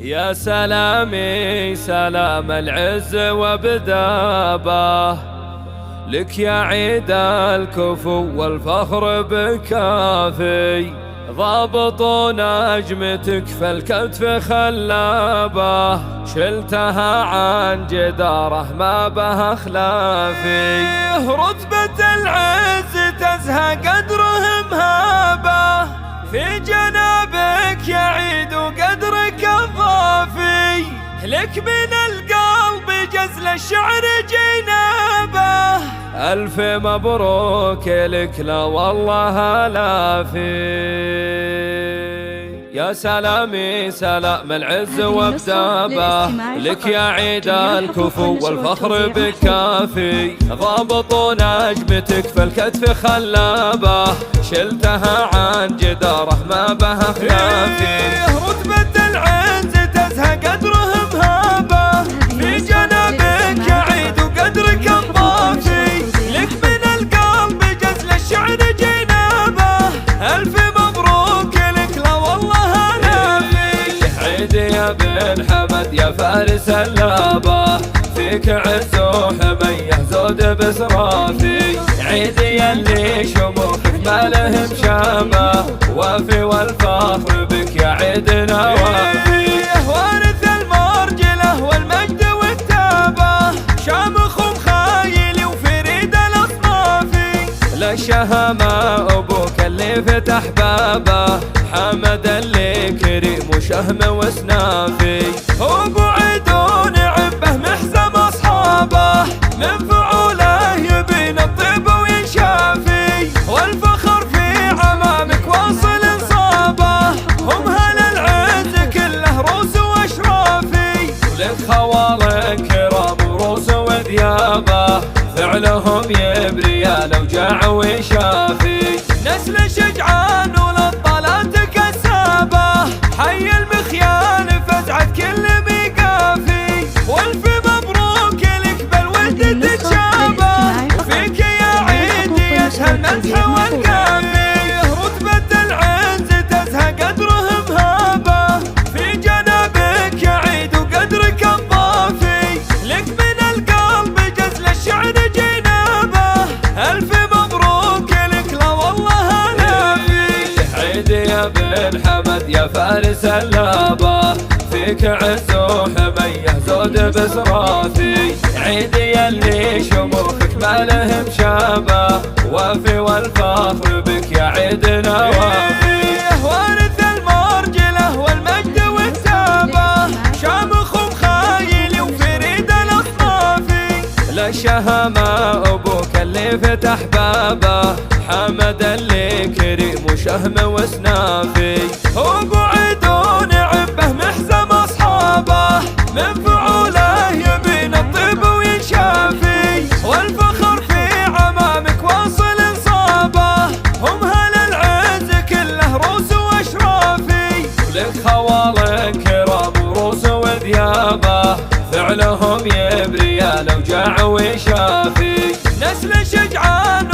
يا سلامي سلام العز وبدابه لك يا عيد الكفو والفخر بكافي، ضابط نجمتك فالكتف خلابه، شلتها عن جداره ما بها خلافي، رتبة العز تزهى قدرهم هابه، في جنابك يا عيد وقدرك الضافي، لك من القلب جزل الشعر جنابه، ألف مبروك لك لا والله لافي. يا سلامي سلام العز وبدابه لك يا عيد الكفو والفخر بكافي، ضابط نجمتك فالكتف خلابه، شلتها عن جداره ما بها خلافي، رتبة العز تزهى قدرهم هابه، في جنابك يا عيد وقدرك الضافي، لك من القلب جزل الشعر جنابه، ألف مبروك لك لا والله لافي. عيد يا بن حمد يا فارس اللابه، فيك عز وحميه زود بسرافي، عيد يلي شموخك ما لهم شابه، وافي والفخر بك يا عيد نوافي، وارث المرجله والمجد والتابه، شامخ ومخايل وفريد الاصنافي، للشهامه ابوك اللي فتح بابه، حمد اللي كريم وشهم وسنافي، ابو عدون عبه محزم اصحابه، من فعوله يبين الطيب وينشافي، والفخر في عمامك واصل انصابه، هم هل العز كله روس واشرافي، ولك خوالك كرام وروس وذيابه، فعلهم يبري لوجاع وشافي، نسل شجعان وللطلات كسابه، حي المخيال فزعة كل ميقافي، والف مبروك لك بالود تتشابه، وفيك يا عيد يشهى المدح والقافي، رتبة العز تزهى قدرهم هابه، في جنابك يا عيد وقدرك الضافي، لك من القلب جزل الشعر جنابه، ألف مبروك لك لا والله لافي. عيد يا بن حمد يا فارس اللابه، فيك عز وحميه زود بسرافي، عيد يلي شموخك ما لهم شابه، وافي والفخر بك يا عيد نوافي، وارث المرجله والمجد والتابه، شامخ ومخايل وفريد الاصنافي، للشهامه ابوك اللي فتح بابه، حمد اللي كريم وشهم وسنافي، ابو عدون عبه محزم اصحابه، من فعوله يبين الطيب وينشافي، والفخر في عمامك واصل انصابه، هم هل العز كله روس واشرافي، ولك خوالك كرام وروس وذيابه، فعلهم يبري لوجاع وشافي، نسل شجعان